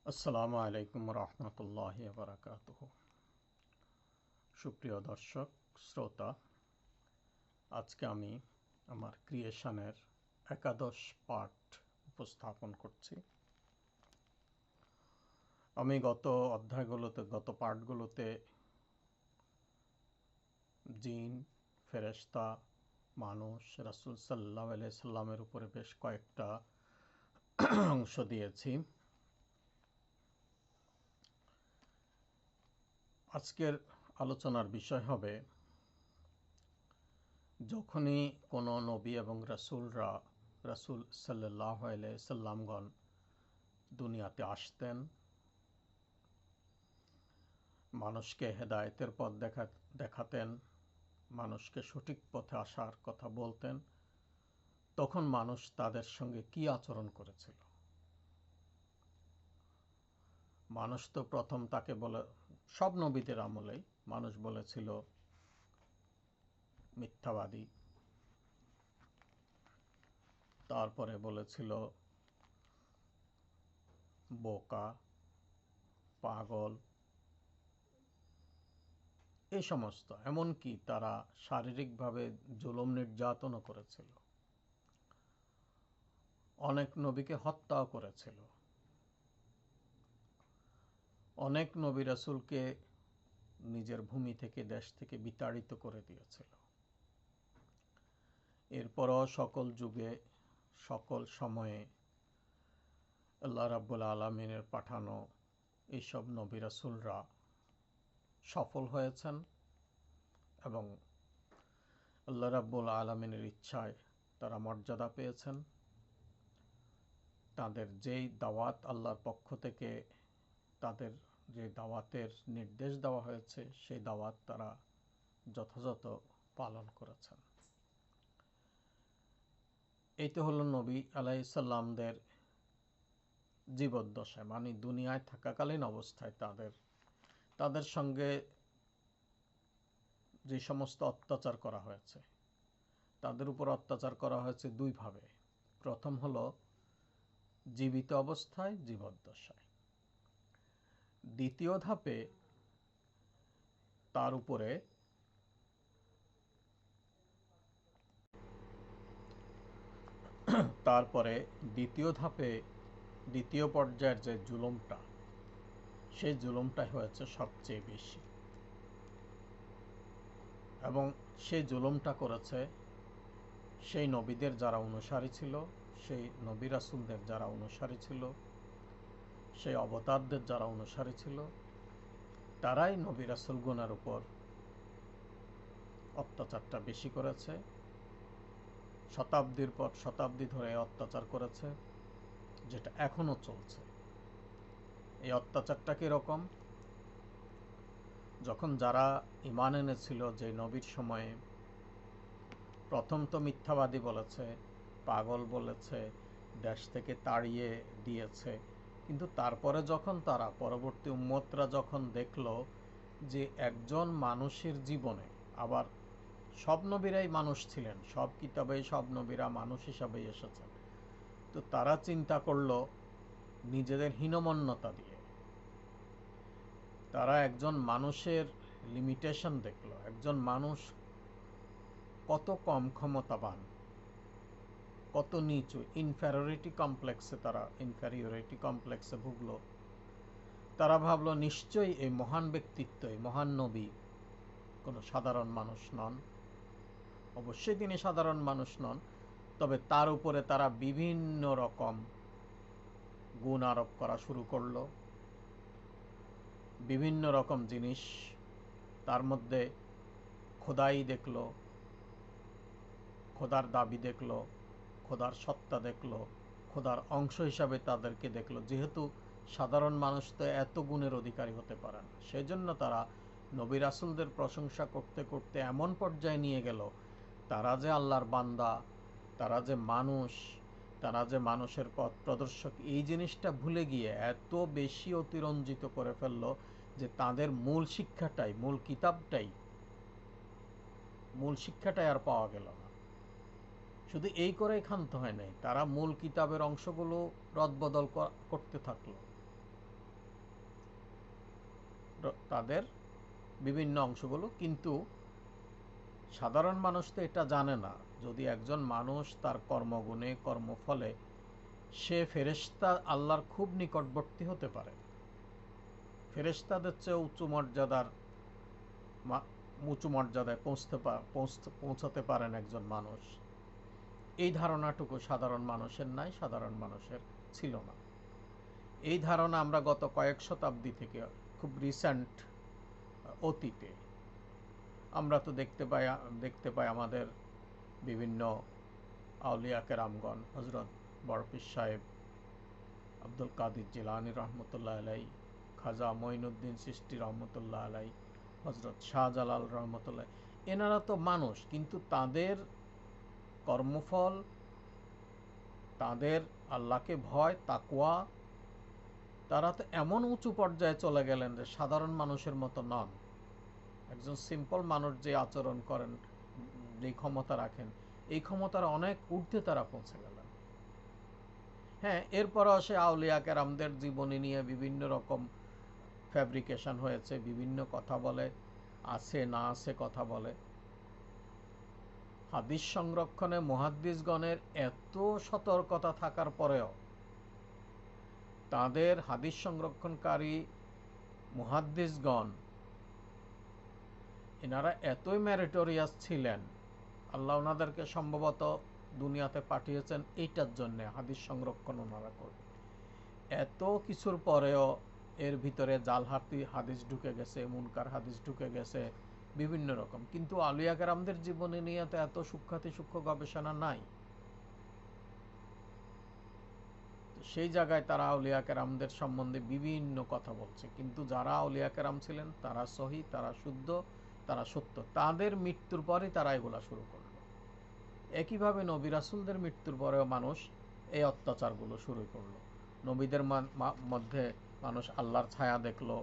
আসসালামু আলাইকুম রহমতুল্লাহি বারাকাতুহ। সুপ্রিয় দর্শক শ্রোতা, আজকে আমি আমার ক্রিয়েশনের একাদশ পাঠ উপস্থাপন করছি। আমি গত পাঠগুলোতে জিন, ফেরেশতা, মানুষ, রাসূল সাল্লাল্লাহু আলাইহি সাল্লামের উপরে বেশ কয়েকটা অংশ দিয়েছি। আজকের আলোচনার বিষয় হবে, যখনই কোনো নবী এবং রাসূল সাল্লাল্লাহু আলাইহি সাল্লামগণ দুনিয়াতে আসতেন, মানুষকে হেদায়েতের পথ দেখাতেন, মানুষকে সঠিক পথে আসার কথা বলতেন, তখন মানুষ তাদের সঙ্গে কী আচরণ করেছিল। মানুষ তো প্রথম তাকে বলে, সব নবীদের আমলেই মানুষ বলেছিল মিথ্যাবাদী, তারপরে বলেছিল বোকা, পাগল, এই সমস্ত। এমনকি তারা শারীরিকভাবে জুলুম নির্যাতনও করেছিল, অনেক নবীকে হত্যাও করেছিল, অনেক নবী রাসূলকে নিজের ভূমি থেকে, দেশ থেকে বিতাড়িত করে দিয়েছিল। এরপরও সকল যুগে, সকল সময়ে আল্লাহ রাব্বুল আলামিনের পাঠানো এইসব নবী রাসূলরা সফল হয়েছেন এবং আল্লাহ রাব্বুল আলামিনের ইচ্ছায় তারা মর্যাদা পেয়েছেন। তাদের যেই দাওয়াত আল্লাহর পক্ষ থেকে, তাদের যে দাওয়াতের নির্দেশ দেওয়া হয়েছে, সেই দাওয়াত তারা যথাযথ পালন করেছেন। এই তো হলো নবী আলাইহিস সালামদের জীবদ্দশায়, মানে দুনিয়ায় থাকাকালীন অবস্থায় তাদের সঙ্গে যে সমস্ত অত্যাচার করা হয়েছে, তাদের উপর অত্যাচার করা হয়েছে দুইভাবে। প্রথম হলো জীবিত অবস্থায়, জীবদ্দশায়। দ্বিতীয় ধাপে তারপরে দ্বিতীয় পর্যায়ের যে জুলুমটা, সেই জুলুমটাই হয়েছে সবচেয়ে বেশি, এবং সেই জুলুমটা করেছে সেই নবীদের যারা অনুসারী ছিল, সেই নবী রাসূলদের যারা অনুসারী ছিল, সেই অবতারদের যারা অনুসারী ছিল, তারাই নবী রাসূলগণের উপর অত্যাচারটা বেশি করেছে। শতাব্দীর পর শতাব্দী ধরে অত্যাচার করেছে, যেটা এখনও চলছে। এই অত্যাচারটা কীরকম? যখন যারা ঈমান এনেছিল যে নবীর সময়ে, প্রথম তো মিথ্যাবাদী বলেছে, পাগল বলেছে, দেশ থেকে তাড়িয়ে দিয়েছে, কিন্তু তারপরে যখন তারা পরবর্তী উম্মতরা যখন দেখল যে একজন মানুষের জীবনে, আবার সব নবীরাই মানুষ ছিলেন, সব কিতাবেই সব নবীরা মানুষ হিসাবেই এসেছেন, তো তারা চিন্তা করল নিজেদের হীনমন্যতা দিয়ে, তারা একজন মানুষের লিমিটেশন দেখল, একজন মানুষ কত কম ক্ষমতাবান, কত নিচু, ইনফেরিয়রিটি কমপ্লেক্সে ভুগল। তারা ভাবল নিশ্চয়ই এই মহান ব্যক্তিত্ব, এই মহান নবী কোনো সাধারণ মানুষ নন। অবশ্যই তিনি সাধারণ মানুষ নন, তবে তার উপরে তারা বিভিন্ন রকম গুণ আরোপ করা শুরু করলো, বিভিন্ন রকম জিনিস। তার মধ্যে খোদাই দেখল, খোদার দাবি দেখল, খোদার সত্তা দেখল, খোদার অংশ হিসাবে তাদেরকে দেখল। যেহেতু সাধারণ মানুষ তো এত গুণের অধিকারী হতে পারে না, সেই জন্য তারা নবী রাসূলদের প্রশংসা করতে করতে এমন পর্যায়ে নিয়ে গেল, তারা যে আল্লাহর বান্দা, তারা যে মানুষ, তারা যে মানুষের পথ প্রদর্শক, এই জিনিসটা ভুলে গিয়ে এত বেশি অতিরঞ্জিত করে ফেলল যে তাদের মূল শিক্ষাটাই আর পাওয়া গেল না। শুধু এই করেই ক্ষান্ত হয় নাই, তারা মূল কিতাবের অংশগুলো রদবদল করতে থাকলো। তাদের বিভিন্ন অংশগুলো, কিন্তু সাধারণ মানুষ তো এটা জানে না। যদি একজন মানুষ তার কর্মগুণে কর্মফলে সে ফেরেশতা আল্লাহর খুব নিকটবর্তী হতে পারে, ফেরেশতাদের চেয়ে উঁচু মর্যাদায় পৌঁছাতে পারেন একজন মানুষ, এই ধারণাটুকু সাধারণ মানুষের নাই, সাধারণ মানুষের ছিল না। এই ধারণা আমরা গত কয়েক শতাব্দী থেকে, খুব রিসেন্ট অতীতে আমরা তো দেখতে পাই আমাদের বিভিন্ন আউলিয়া কেরামগণ, হজরত বরপির সাহেব, আব্দুল কাদির জিলানী রহমতুল্লাহ আলাই, খাজা মঈনুদ্দিন চিশতি রহমতুল্লাহ আলাই, হজরত শাহজালাল রহমতুল্লাহ, এনারা তো মানুষ, কিন্তু তাদের কর্মফল, তাদের আল্লাহকে ভয়, তাকওয়া, তারা তো এমন উঁচু পর্যায়ে চলে গেলেন যে সাধারণ মানুষের মতো নন। একজন সিম্পল মানুষ যে আচরণ করেন, যে ক্ষমতা রাখেন, এই ক্ষমতার অনেক ঊর্ধ্বে তারা পৌঁছে গেলেন। হ্যাঁ, এরপর আসে আউলিয়া কেরামদের জীবনী নিয়ে বিভিন্ন রকম ফ্যাব্রিকেশন হয়েছে, বিভিন্ন কথা বলে, আছে না আছে কথা বলে। হাদিস সংরক্ষণে মুহাদ্দিসগণের এত সতর্কতা থাকার পরেও তাদের হাদিস সংরক্ষণকারী মুহাদ্দিসগণ এনারা এতই ম্যারিটোরিয়াস ছিলেন, আল্লাহ ওনাদেরকে সম্ভবত দুনিয়াতে পাঠিয়েছেন এইটার জন্য, হাদিস সংরক্ষণ ওনারা করবে। এত কিছুর পরেও এর ভিতরে জালহাতি হাদিস ঢুকে গেছে, মুনকার হাদিস ঢুকে গেছে, বিভিন্ন রকম। কিন্তু আউলিয়া কেরামদের জীবনী নিয়ে তো এত সূক্ষ্ম গবেষণা নাই। সেই জায়গায় তারা আউলিয়া কেরামদের সম্বন্ধে বিভিন্ন কথা বলছে, কিন্তু যারা আউলিয়া কেরাম ছিলেন তারা সহি, তারা শুদ্ধ, তারা সত্য। তাদের মৃত্যুর পরে তারা এগুলা শুরু করলো। একইভাবে নবী রাসূলদের মৃত্যুর পরেও মানুষ এই অত্যাচারগুলো শুরু করলো। নবীদের মধ্যে মানুষ আল্লাহর ছায়া দেখলো,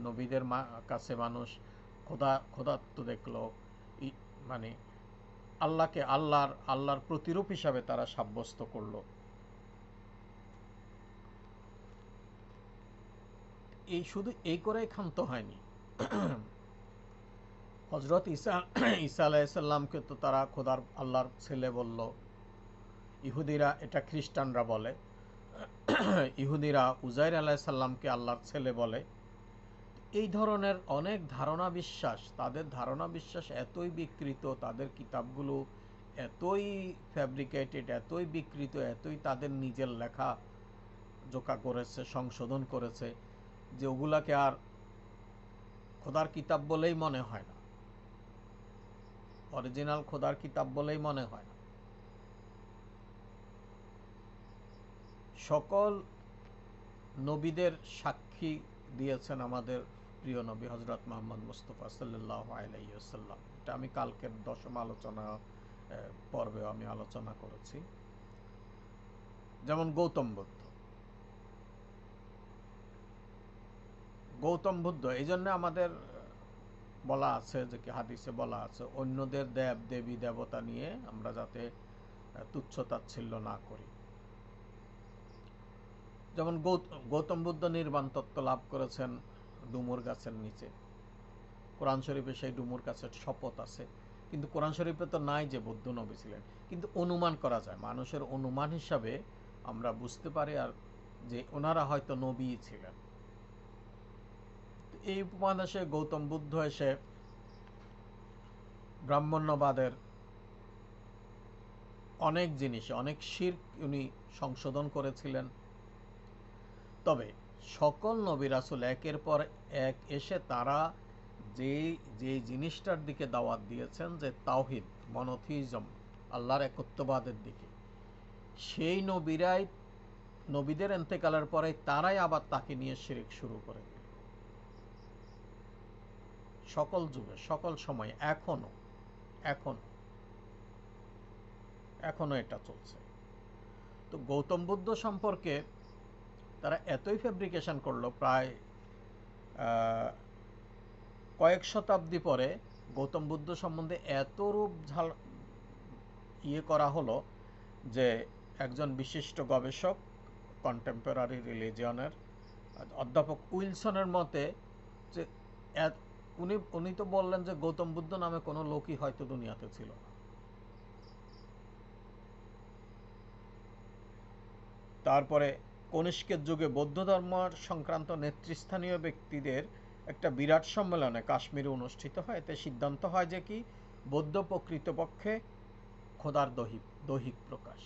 নবীদের কাছে মানুষ খোদাত্ব দেখলো, মানে আল্লাহকে আল্লাহর প্রতিরূপ হিসাবে তারা সাব্যস্ত করলো। শুধু এই করেই ক্ষান্ত হয়নি। হযরত ঈসা আলাইহিস সালামকে তো তারা আল্লাহর ছেলে বলল। ইহুদিরা, এটা খ্রিস্টানরা বলে, ইহুদিরা উজাইর আলাইহিস সালামকে আল্লাহর ছেলে বলে। এই ধরনের অনেক ধারণা বিশ্বাস, তাদের ধারণা বিশ্বাস এতই বিকৃত, তাদের কিতাবগুলো এতই ফ্যাব্রিকেটেড, এতই বিকৃত, এতই তাদের নিজের লেখা জোকা করেছে, সংশোধন করেছে, যে ওগুলাকে আর খোদার কিতাব বলেই মনে হয় না, অরিজিনাল খোদার কিতাব বলেই মনে হয় না। সকল নবীদের সাক্ষী দিয়েছেন আমাদের প্রিয় নবী হযরত মুহাম্মদ মুস্তাফা সাল্লাল্লাহু আলাইহি ওয়াসাল্লাম। এটা আমি কালকের দশম আলোচনা পর্বে আমি আলোচনা করেছি। যেমন গৌতম বুদ্ধ, এই জন্য আমাদের বলা আছে, যে কি হাদিসে বলা আছে, অন্যদের দেব দেবী দেবতা নিয়ে আমরা যাতে তুচ্ছ তাচ্ছিল্য না করি। যেমন গৌতম বুদ্ধ নির্বাণ তত্ত্ব লাভ করেছেন ডুমুর গাছের নিচে। কোরআন শরীফে সেই ডুমুর গাছের শপথ আছে, কিন্তু কোরআন শরীফে তো নাই যে বুদ্ধ নবী ছিলেন। কিন্তু অনুমান করা যায়, মানুষের অনুমান হিসাবে আমরা বুঝতে পারি আর যে ওনারা হয়তো নবী ছিলেন। এই উপমহাদেশে গৌতম বুদ্ধ এসে ব্রাহ্মণ্যবাদের অনেক জিনিস, অনেক শিরক উনি সংশোধন করেছিলেন। তবে সকল নবী রাসূল একের পর এক এসে তারা যে জিনিসটার দিকে দাওয়াত দিয়েছেন, যে তাওহীদ, মনোথিজম, আল্লাহর একত্ববাদের দিকে, সেই নবীদের ইন্তেকালের পরে তারাই আবার তাকে নিয়ে শিরক শুরু করে দিল। সকল যুগে, সকল সময়, এখনো এটা চলছে। তো গৌতম বুদ্ধ সম্পর্কে তারা এতই ফ্যাব্রিকেশন করলো, প্রায় কয়েক শতাব্দী পরে গৌতম বুদ্ধ সম্বন্ধে এত রূপ করা হলো যে একজন বিশিষ্ট গবেষক, কন্টেম্পোরারি রিলিজিয়নের, অধ্যাপক উইলসনের মতে যে উনি উনি তো বললেন যে গৌতম বুদ্ধ নামে কোনো লোকই হয়তো দুনিয়াতে ছিল না। তারপরে কনিষ্কের যুগে বৌদ্ধ ধর্ম সংক্রান্ত নেতৃস্থানীয় ব্যক্তিদের একটা বিরাট সম্মেলনে কাশ্মীরে অনুষ্ঠিত হয়। এতে সিদ্ধান্ত হয় যে কি বৌদ্ধ প্রকৃতপক্ষে খোদার দৈহিক প্রকাশ,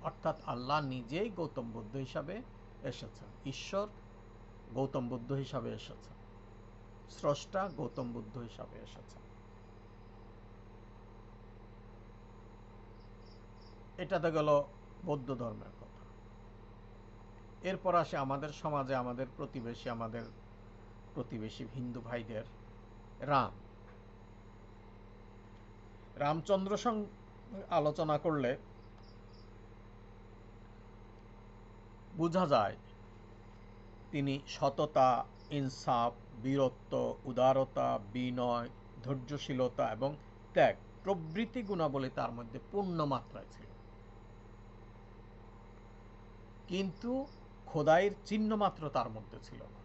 অর্থাৎ আল্লাহ নিজেই গৌতম বুদ্ধ হিসাবে এসেছেন, ঈশ্বর গৌতম বুদ্ধ হিসাবে এসেছেন, স্রষ্টা গৌতম বুদ্ধ হিসাবে এসেছেন। এটাতে গেল বৌদ্ধ ধর্মের কথা। এরপর আসে আমাদের সমাজে আমাদের প্রতিবেশী হিন্দু ভাইদের রামচন্দ্র আলোচনা করলে বোঝা যায় তিনি সততা, ইনসাফ, বীরত্ব, উদারতা, বিনয়, ধৈর্যশীলতা এবং ত্যাগ প্রভৃতি গুণাবলী তার মধ্যে পূর্ণ মাত্রায় ছিল, কিন্তু খোদাইয়ের চিহ্ন মাত্র তার মধ্যে ছিল না।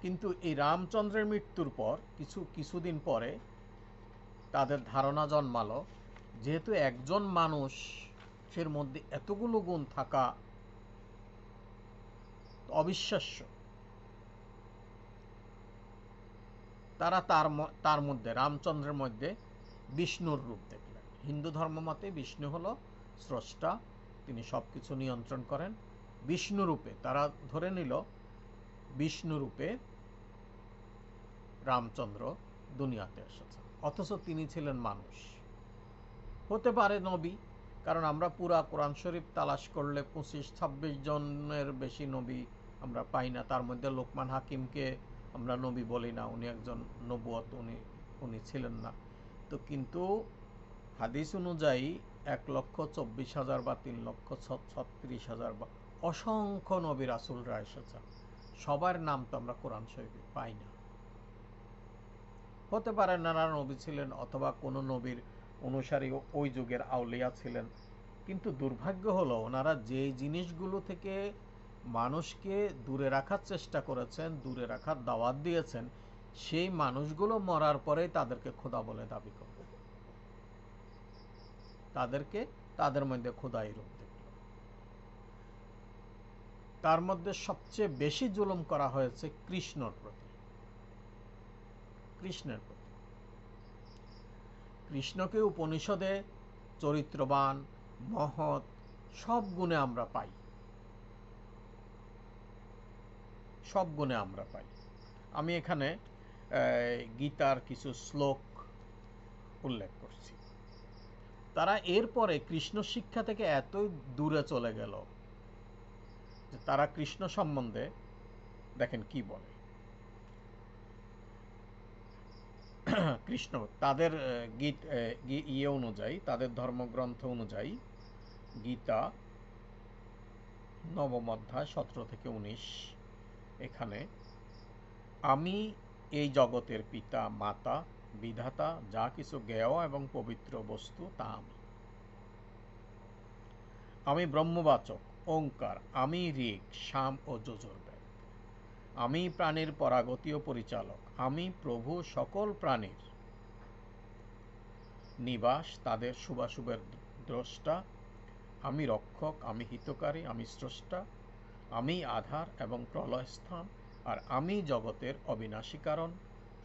কিন্তু এই রামচন্দ্রের মৃত্যুর পর কিছুদিন পরে তাদের ধারণা জন্মালো, যেহেতু একজন মানুষের মধ্যে এতগুলো গুণ থাকা অবিশ্বাস্য, তারা তার মধ্যে রামচন্দ্রের মধ্যে বিষ্ণুর রূপ দেখলেন। হিন্দু ধর্ম মতে বিষ্ণু হলো স্রষ্টা, তিনি সবকিছু নিয়ন্ত্রণ করেন। বিষ্ণু রূপে তারা ধরে নিল বিষ্ণু রূপে রামচন্দ্র দুনিয়াতে এসেছেন, অথচ তিনি ছিলেন মানুষ। হতে পারে নবী, কারণ আমরা পুরা কোরআন শরীফ তালাশ করলে 25-26 জনের বেশি নবী আমরা পাই না। তার মধ্যে লোকমান হাকিমকে আমরা নবী বলি না, উনি একজন নবুয়ত, উনি ছিলেন না। তো কিন্তু হাদিস অনুযায়ী 1,24,000 বা 3,36,000 বা অসংখ্য নবী রাসূলরা এসেছেন, সবার নাম তো আমরা কোরআন শরীফে পাই না। হতে পারে নানা নবী ছিলেন, অথবা কোনো নবীর অনুসারী ওই যুগের আউলিয়া ছিলেন। কিন্তু দুর্ভাগ্য হলো ওনারা যে জিনিসগুলো থেকে মানুষকে দূরে রাখার চেষ্টা করেছেন, দূরে রাখার দাওয়াত দিয়েছেন, সেই মানুষগুলো মরার পরেই তাদেরকে খোদা বলে দাবি করবে, তাদের মধ্যে খোদাই রূপ দেখল। তার মধ্যে সবচেয়ে বেশি জুলুম করা হয়েছে কৃষ্ণের প্রতি। কৃষ্ণকে উপনিষদে চরিত্রবান, মহৎ সব গুণে আমরা পাই, আমি এখানে গীতার কিছু শ্লোক উল্লেখ করছি। তারা এরপরে কৃষ্ণ শিক্ষা থেকে এতই দূরে চলে গেল যে তারা কৃষ্ণ সম্বন্ধে দেখেন কি বলে। কৃষ্ণ তাদের অনুযায়ী, তাদের ধর্মগ্রন্থ অনুযায়ী গীতা নবম অধ্যায় 17 থেকে 19, এখানে আমি এই জগতের পিতা মাতা বিধাতা, যা কিছু জ্ঞেয় এবং পবিত্র বস্তু তা আমি ব্রহ্মবাচক ওঙ্কার, আমি ঋক, সাম ও যজুর্বেদ, আমি প্রাণীর পরাগতি ও পরিচালক, আমি প্রভু সকল প্রাণীর নিবাস, তাদের শুভাশুভের দ্রষ্টা, আমি রক্ষক, আমি হিতকারী, আমি স্রষ্টা, আমি আধার এবং প্রলয়স্থান, আর আমি জগতের অবিনাশী কারণ।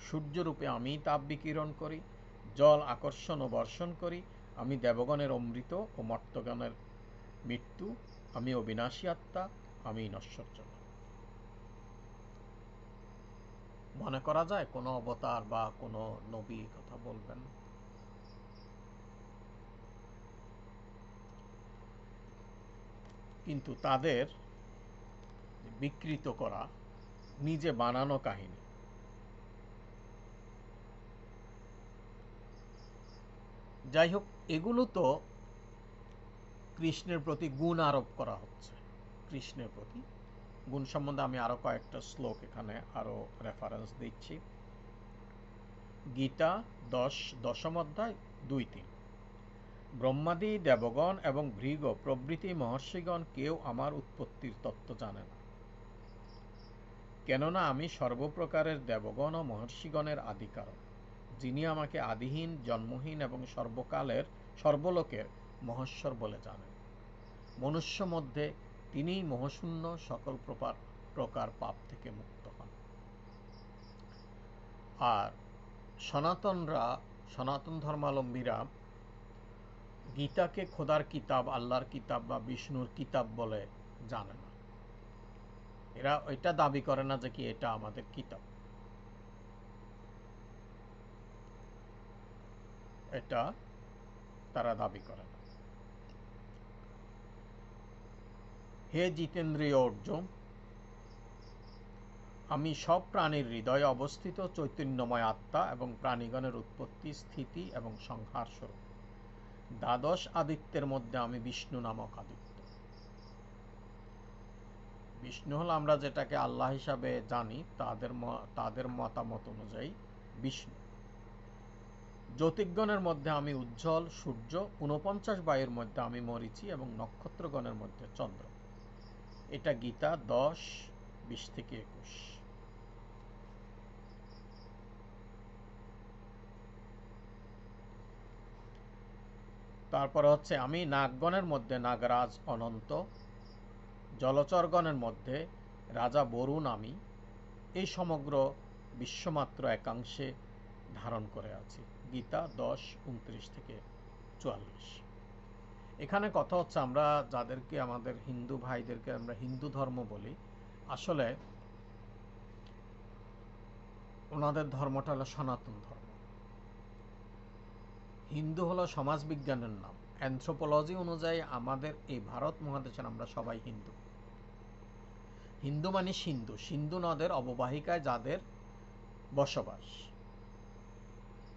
সূর্যরূপে আমি তাপ বিকিরণ করি, জল আকর্ষণ ও বর্ষণ করি, আমি দেবগণের অমৃত ও মর্ত্যগণের মৃত্যু, আমি অবিনাশী আত্মা, আমি নশ্বর। মনে করা যায় কোনো অবতার বা কোনো নবী কথা বলবেন? কিন্তু তাদের বিকৃত করা, নিজে বানানো কাহিনী। যাই হোক, এগুলো তো কৃষ্ণের প্রতি গুণ আরোপ করা হচ্ছে। কৃষ্ণের প্রতি গুণ সম্বন্ধে আমি আরো কয়েকটা শ্লোক এখানে আরো রেফারেন্স দিচ্ছি। গীতা 10 দশম অধ্যায় 2-3, ব্রহ্মাদি দেবগণ এবং ভৃগ প্রভৃতি মহর্ষিগণ কেউ আমার উৎপত্তির তত্ত্ব জানে না, কেননা আমি সর্বপ্রকারের দেবগণ ও মহর্ষিগণের আদিকারণ, যিনি আমাকে আদিহীন, জন্মহীন এবং সর্বলোকের মহেশ্বর বলে জানেন। মনুষ্য মধ্যে তিনিই মোহশূন্য, সকল প্রকার পাপ থেকে মুক্ত হন। আর সনাতন ধর্মাবলম্বীরা গীতাকে খোদার কিতাব, আল্লাহর কিতাব বা বিষ্ণুর কিতাব বলে জানে না। এরা এটা দাবি করে না যে কি এটা আমাদের কিতাব, এটা তারা দাবি করে না। হে জিতেন্দ্রিয় অর্জুন, আমি সব প্রাণীর হৃদয়ে অবস্থিত চৈতন্যময় আত্মা এবং প্রাণীগণের উৎপত্তি, স্থিতি এবং সংহার স্বরূপ। দ্বাদশ আদিত্যের মধ্যে আমি বিষ্ণু নামক আদিত্য। বিষ্ণু হল আমরা যেটাকে আল্লাহ হিসাবে জানি, তাদের মতামত অনুযায়ী বিষ্ণু। জ্যোতির্গণের মধ্যে আমি উজ্জ্বল সূর্য, ৪৯ বায়ুর মধ্যে আমি মরীচি এবং নক্ষত্রগণের মধ্যে চন্দ্র। এটা গীতা 10:20-21। তারপর হচ্ছে আমি নাগগণের মধ্যে নাগরাজ অনন্ত, জলচরগণের মধ্যে রাজা বরুণ আমি, এই সমগ্র বিশ্বমাত্র একাংশে ধারণ করে আছি। গীতা 10:29-44। এখানে কথা হচ্ছে আমরা যাদেরকে আমাদের হিন্দু ভাইদেরকে আমরা হিন্দু ধর্ম বলি, আসলে ওনাদের ধর্মটা হলো সনাতন ধর্ম। হিন্দু হলো সমাজবিজ্ঞানের নাম। অ্যানথ্রোপোলজি অনুযায়ী আমাদের এই ভারত মহাদেশের আমরা সবাই হিন্দু। হিন্দু মানে সিন্ধু নদের অববাহিকায় যাদের বসবাস।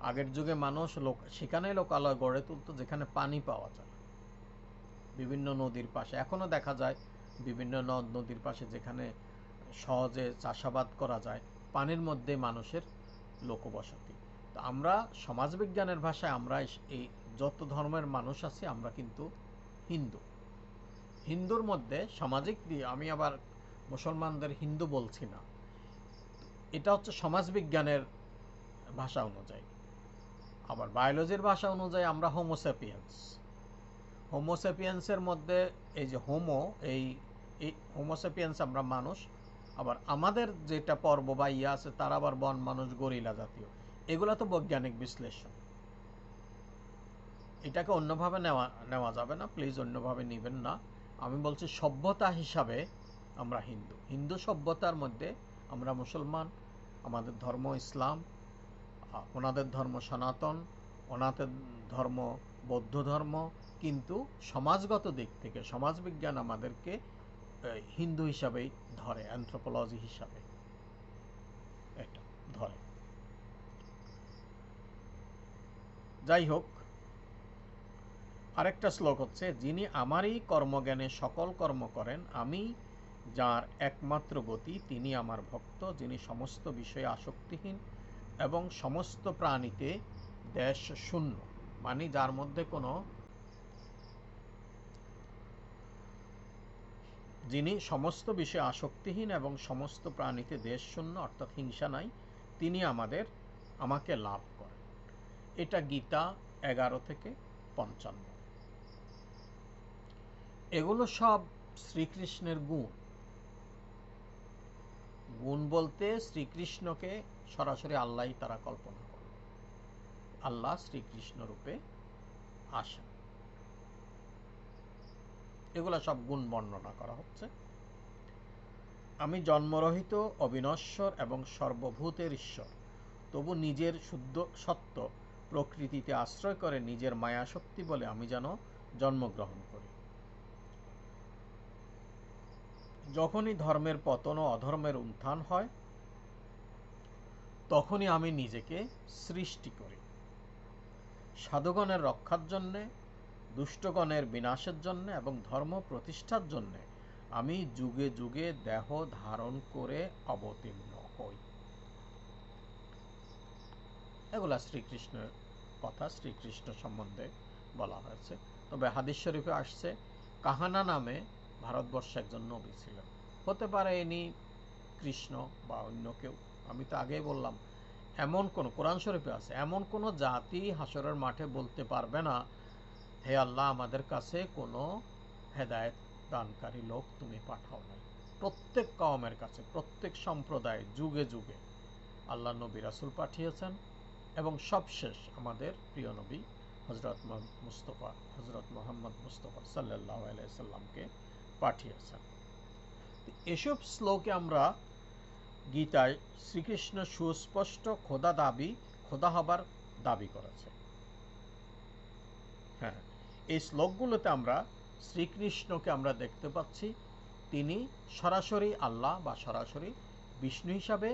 আগের যুগে মানুষ সেখানে লোকালয় গড়ে তুলতো যেখানে পানি পাওয়া যায়, বিভিন্ন নদীর পাশে। এখনো দেখা যায় বিভিন্ন নদ নদীর পাশে যেখানে সহজে চাষাবাদ করা যায়, পানির মধ্যে মানুষের লোকবসতি। তো আমরা সমাজবিজ্ঞানের ভাষায় আমরা এই যত ধর্মের মানুষ আছি আমরা কিন্তু হিন্দু। হিন্দুর মধ্যে সামাজিক দিয়ে আমি আবার মুসলমানদের হিন্দু বলছি না, এটা হচ্ছে সমাজবিজ্ঞানের ভাষা অনুযায়ী। আবার বায়োলজির ভাষা অনুযায়ী আমরা হোমোসেপিয়েন্সের মধ্যে এই যে এই হোমোসেপিয়েন্স আমরা মানুষ। আবার আমাদের যেটা পর্ব বা ইয়ে আছে তারা আবার বন মানুষ, গরিলা জাতীয়। এগুলো তো বৈজ্ঞানিক বিশ্লেষণ, এটাকে অন্যভাবে নেওয়া যাবে না, প্লিজ অন্যভাবে নেবেন না। আমি বলছি সভ্যতা হিসাবে আমরা হিন্দু সভ্যতার মধ্যে আমরা মুসলমান, আমাদের ধর্ম ইসলাম, ওনাদের ধর্ম সনাতন, ওনাদের ধর্ম বৌদ্ধ ধর্ম। কিন্তু সমাজগত দিক থেকে সমাজবিজ্ঞান আমাদেরকে হিন্দু হিসাবেই ধরে, অ্যানথ্রোপোলজি হিসাবে এটা ধরে। যাই হোক, আরেকটা শ্লোক হচ্ছে, যিনি আমারই কর্মজ্ঞানে সকল কর্ম করেন, আমি যার একমাত্র গতি, তিনি আমার ভক্ত, যিনি সমস্ত বিষয়ে আসক্তিহীন এবং সমস্ত প্রাণীতে দেশ শূন্য। মানে যার মধ্যে যিনি সমস্ত বিষয়ে আসক্তিহীন এবং সমস্ত প্রাণীতে দেশ শূন্য, অর্থাৎ হিংসা নাই, তিনি আমাকে লাভ করেন। এটা গীতা 11-55। এগুলো সব শ্রীকৃষ্ণের গুণ বলতে শ্রীকৃষ্ণকে সরাসরি আল্লাহই তারা কল্পনা করল। আল্লাহ শ্রীকৃষ্ণ রূপে আসেন, এগুলো সব গুণ বর্ণনা করা হচ্ছে। আমি জন্মরহিত, অবিনশ্বর এবং সর্বভূতের ঈশ্বর, তবু নিজের শুদ্ধ সত্য প্রকৃতিতে আশ্রয় করে নিজের মায়াশক্তি বলে আমি যেন জন্মগ্রহণ করি। যখনই ধর্মের পতন ও অধর্মের উত্থান হয়, তখনই আমি নিজেকে সৃষ্টি করি। সাধুগণের রক্ষার জন্যে, দুষ্টগণের বিনাশের জন্য এবং ধর্ম প্রতিষ্ঠার জন্য আমি যুগে যুগে দেহ ধারণ করে অবতীর্ণ হই। এগুলা শ্রীকৃষ্ণের কথা, শ্রীকৃষ্ণ সম্বন্ধে বলা হয়েছে। তবে হাদিস শরীফে আসছে কাহানা নামে ভারতবর্ষে একজন নবী ছিলেন। হতে পারে ইনি কৃষ্ণ বা অন্য কেউ। আমি তো আগেই বললাম, এমন কোন, কোরআন শরীফে আছে, এমন কোন জাতি হাসরের মাঠে বলতে পারবে না, হে আল্লাহ আমাদের কাছে কোনো হেদায়েত দানকারী লোক তুমি পাঠাও নাই। প্রত্যেক কওমের কাছে, প্রত্যেক সম্প্রদায় যুগে যুগে আল্লাহ নবী রাসূল পাঠিয়েছেন, এবং সবশেষ আমাদের প্রিয় নবী হযরত মুহাম্মদ মুস্তাফা সাল্লাল্লাহু আলাইহি সাল্লামকে পাঠিয়েছেন। এসব শ্লোকে আমরা গীতায় শ্রীকৃষ্ণ সুস্পষ্ট খোদা হবার দাবি করেছে। হ্যাঁ, এই শ্লোকগুলোতে আমরা শ্রীকৃষ্ণকে আমরা দেখতে পাচ্ছি তিনি সরাসরি আল্লাহ বা সরাসরি বিষ্ণু হিসাবে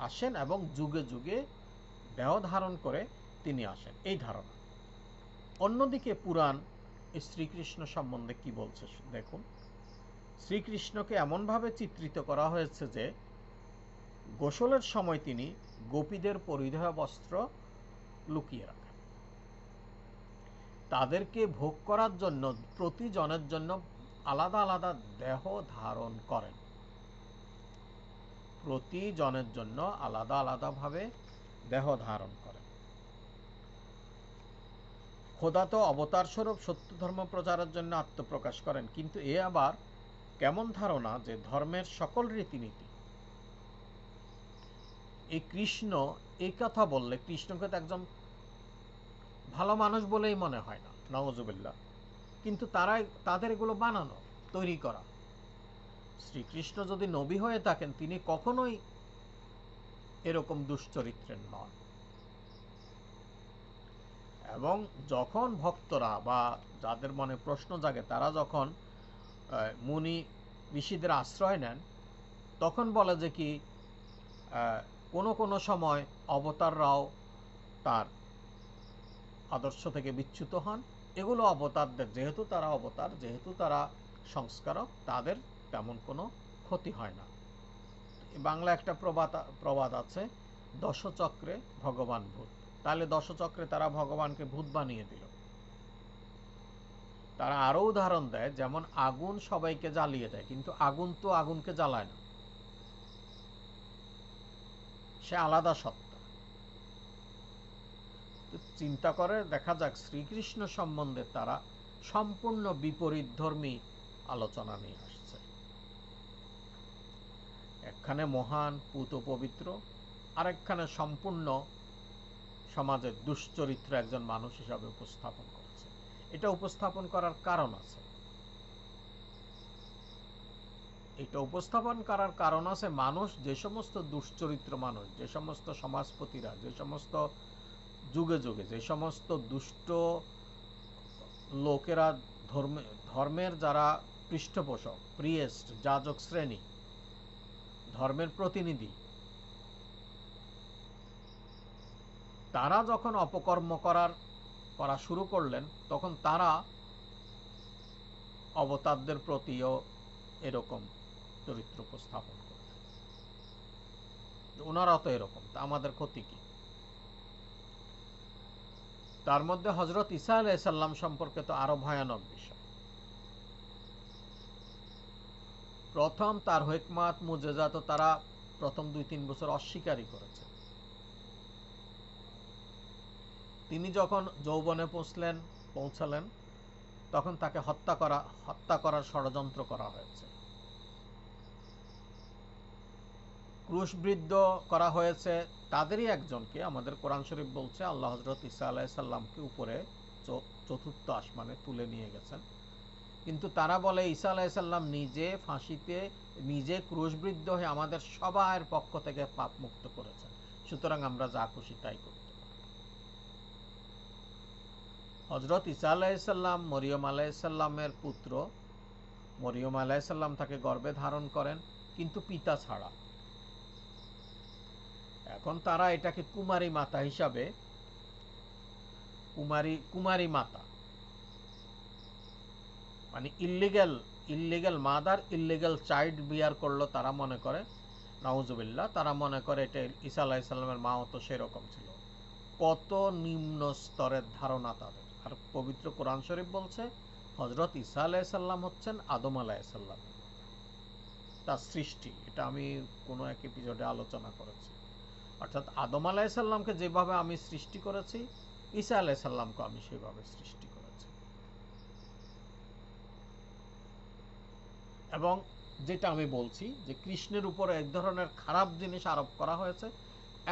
আসেন এবং যুগে যুগে দেহ ধারণ করে তিনি আসেন, এই ধারণা। অন্যদিকে পুরাণ এই শ্রীকৃষ্ণ সম্বন্ধে কি বলছে দেখুন। শ্রীকৃষ্ণকে এমনভাবে চিত্রিত করা হয়েছে যে গোসলের সময় তিনি গোপীদের পরিধেয় বস্ত্র লুকিয়ে রাখেন, তাদেরকে ভোগ করার জন্য প্রতিজনের জন্য আলাদা আলাদা দেহ ধারণ করেন, প্রতিজনের জন্য আলাদা আলাদাভাবে দেহ ধারণ করেন। খোদা তো অবতার স্বরূপ সত্য ধর্ম প্রচারের জন্য আত্মপ্রকাশ করেন, কিন্তু এ আবার কেমন ধারণা যে ধর্মের সকল রীতিনীতি, এই কৃষ্ণ এই কথা বললে কৃষ্ণকে তো একজন ভালো মানুষ বলেই মনে হয় না, নাউজুবিল্লাহ। কিন্তু তাদের এগুলো বানানো, তৈরি করা। শ্রীকৃষ্ণ যদি নবী হয়ে থাকেন তিনি কখনোই এরকম দুশ্চরিত্রের নন। এবং যখন ভক্তরা বা যাদের মনে প্রশ্ন জাগে তারা যখন মুনি ঋষিদের আশ্রয় নেন, তখন বলে যে কি কোনো সময় অবতাররাও তার আদর্শ থেকে বিচ্যুত হন। এগুলো অবতারদের, যেহেতু তারা অবতার, যেহেতু তারা সংস্কারক, তাদের তেমন কোনো ক্ষতি হয় না। বাংলা একটা প্রবাদ আছে, দশচক্রে ভগবান ভূত। তাহলে দশচক্রে তারা ভগবানকে ভূত বানিয়ে দিল। তারা আরো উদাহরণ দেয়, যেমন আগুন সবাইকে জ্বালিয়ে দেয়, কিন্তু আগুন তো আগুনকে জ্বালায় না, সে আলাদা সত্তা। চিন্তা করে দেখা যাক শ্রীকৃষ্ণ সম্বন্ধে তারা সম্পূর্ণ বিপরীতধর্মী আলোচনা নিয়ে আসছে। একখানে মহান পুত পবিত্র, আরেকখানে সম্পূর্ণ সমাজের দুশ্চরিত্র একজন মানুষ হিসাবে উপস্থাপন করেছে। এটা উপস্থাপন করার কারণ আছে, মানুষ যে সমস্ত দুশ্চরিত্র মানুষ, যে সমস্ত সমাজপতিরা, যে সমস্ত যুগে যুগে যে সমস্ত দুষ্ট লোকেরা, ধর্মের যারা পৃষ্ঠপোষক, প্রিয়েস্ট, যাজক শ্রেণী, ধর্মের প্রতিনিধি, তারা যখন অপকর্ম করা শুরু করলেন, তখন তারা অবতারদের প্রতিও এরকম চরিত্র উপস্থাপন করলেন। ওনারা তো এরকম, তা আমাদের ক্ষতি কি? তার মধ্যে হযরত ঈসা আলাইহিস সালাম সম্পর্কে তো আরো ভয়ানক বিষয়। প্রথম তার হিকমত মুজিজা তো তারা প্রথম 2-3 বছর অস্বীকারই করেছে। তিনি যখন যৌবনে পৌঁছালেন, তখন তাকে হত্যা করার ষড়যন্ত্র করা হয়েছে, ক্রুশবিদ্ধ করা হয়েছে। তাদেরই একজনকে আমাদের কোরআন শরীফ বলছে আল্লাহ হযরত ঈসা আলাইহিস সালামকে উপরে চতুর্থ আসমানে তুলে নিয়ে গেছেন। কিন্তু তারা বলে ঈসা আলাইহিস সালাম নিজে ক্রুশবিদ্ধ হয়ে আমাদের সবার পক্ষ থেকে পাপ মুক্ত করেছেন, সুতরাং আমরা যা খুশি তাই করতে পারি। হযরত ঈসা আলাইহিস সালাম মরিয়ম আলাইহিস সালামের পুত্র। মরিয়ম আলাইহিস সালাম তাকে গর্ভে ধারণ করেন, কিন্তু পিতা ছাড়া। এখন তারা এটাকে কুমারী মাতা হিসাবে, কুমারী মাতা মানে ইল্লিগ্যাল মাদার, ইল্লিগ্যাল চাইল্ড বিয়ার করলো তারা মনে করে, নাউজুবিল্লাহ। তারা মনে করে এটা ঈসা আলাইহিস সালামের মাও তো সেরকম ছিল। কত নিম্ন স্তরের ধারণা তাদের! আর পবিত্র কোরআন শরীফ বলছে হজরত ঈসা আলাইসাল্লাম হচ্ছেন আদম আলাইসাল্লাম, তার সৃষ্টি। এটা আমি কোনো এক এপিসোডে আলোচনা করেছি। অর্থাৎ আদম আলাইসাল্লামকে যেভাবে আমি সৃষ্টি করেছি, ঈসা আলাইসাল্লামকে আমি সেভাবে সৃষ্টি করেছি। এবং যেটা আমি বলছি যে কৃষ্ণের উপরে এক ধরনের খারাপ জিনিস আরোপ করা হয়েছে,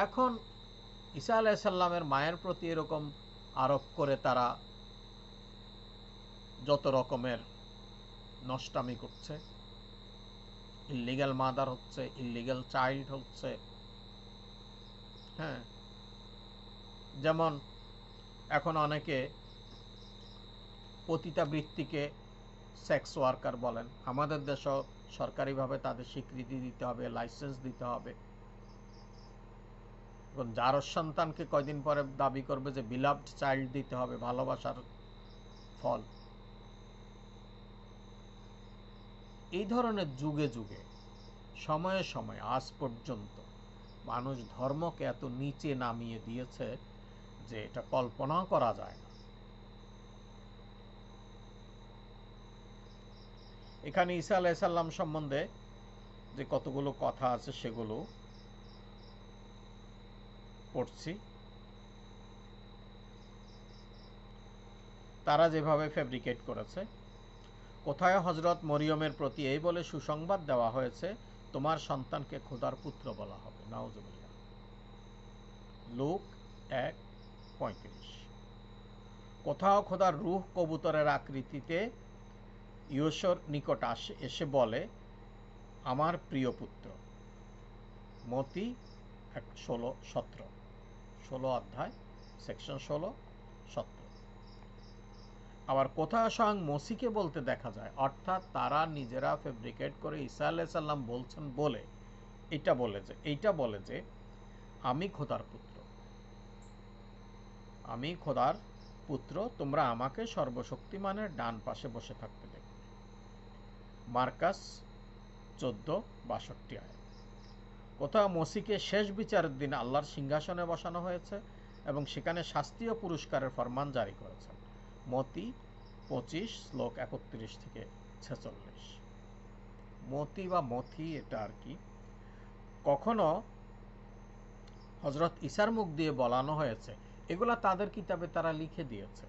এখন ঈসা আলাইসাল্লামের মায়ের প্রতি এরকম আরোপ করে তারা যত রকমের নষ্টামি করছে, ইল্লিগ্যাল মাদার হচ্ছে, ইল্লিগ্যাল চাইল্ড হচ্ছে। হ্যাঁ, যেমন এখন অনেকে পতিতাবৃত্তিকে সেক্স ওয়ার্কার বলেন। আমাদের দেশেও সরকারিভাবে তাদের স্বীকৃতি দিতে হবে, লাইসেন্স দিতে হবে। এবং যার সন্তানকে কয়দিন পরে দাবি করবে যে বিলাভড চাইল্ড দিতে হবে, ভালোবাসার ফল। এই ধরনের যুগে যুগে, সময়ে সময়ে আজ পর্যন্ত মানুষ ধর্মকে এত নিচে নামিয়ে দিয়েছে যে এটা কল্পনাও করা যায় না। এখানে ঈসা আলাইসাল্লাম সম্বন্ধে যে কতগুলো কথা আছে সেগুলো পড়ছি। তারা যেভাবে ফেব্রিকেট করেছে, কোথায় হজরত মরিয়মের প্রতি এই বলে সুসংবাদ দেওয়া হয়েছে, তোমার সন্তানকে খোদার পুত্র বলা হবে। নাউজুবিল্লাহ। লুক 1:35। কোথাও খোদার রূহ কবুতরের আকৃতিতে ইয়শোর নিকট এসে বলে, আমার প্রিয় পুত্র। মতি 16:17, 16 অধ্যায়, সেকশন 16:17। আবার কোথাও স্বয়ং মসিকে বলতে দেখা যায়, অর্থাৎ তারা নিজেরা ফেব্রিকেট করে ঈসা আলাইসাল্লাম বলছেন বলে এইটা বলে যে আমি খোদার পুত্র, আমি খোদার পুত্র, তোমরা আমাকে সর্বশক্তিমানের ডান পাশে বসে থাকতে দেখবে। মার্কাস 14:62 আয়াত। কোথাও মসিকে শেষ বিচারের দিন আল্লাহর সিংহাসনে বসানো হয়েছে এবং সেখানে শাস্তি ও পুরস্কারের ফরমান জারি করেছেন। মতি 25:31-46। মতি বা মথি এটা আর কি। কখনো হজরত ঈসার মুখ দিয়ে বলানো হয়েছে, এগুলা তাদের কিতাবে তারা লিখে দিয়েছে,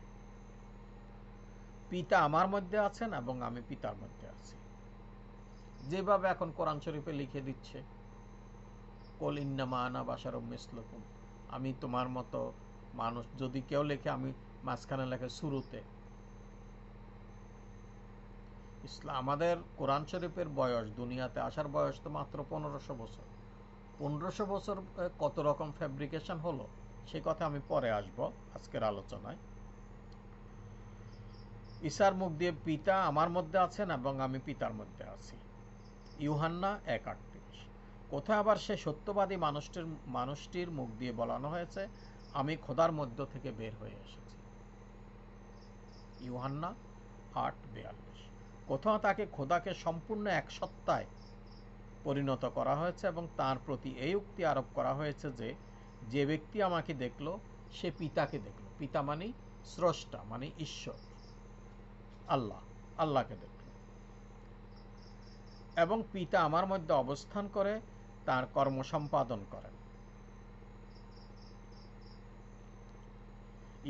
পিতা আমার মধ্যে আছেন এবং আমি পিতার মধ্যে আছি। যেভাবে এখন কোরআন শরীফে লিখে দিচ্ছে, কুল ইন্নামা আনা বাশারুম মিসলুকুম, আমি তোমার মতো মানুষ। যদি কেউ লেখে, আমি মাঝখানে লেখে শুরুতে। আমাদের কোরআন শরীফের বয়স, দুনিয়াতে আসার বয়স তো মাত্র 1500 বছর। 1500 বছর কত রকম ফ্যাব্রিকেশন হলো সে কথা আমি পরে আসবো আজকের আলোচনায়। ঈসার মুখ দিয়ে পিতা আমার মধ্যে আছেন এবং আমি পিতার মধ্যে আছি। ইউহান্না 1:38। কোথায় আবার সে সত্যবাদী মানুষটির মুখ দিয়ে বলানো হয়েছে, আমি খোদার মধ্য থেকে বের হয়ে এসেছি। ইউহান্না 8:42। কোথাও তাকে খোদাকে সম্পূর্ণ এক সত্তায় পরিণত করা হয়েছে এবং তার প্রতি এই উক্তি আরোপ করা হয়েছে যে, যে ব্যক্তি আমাকে দেখলো সে পিতাকে দেখলো। পিতা মানে স্রষ্টা, মানে ঈশ্বর, আল্লাহকে দেখল। এবং পিতা আমার মধ্যে অবস্থান করে তার কর্ম সম্পাদন করেন।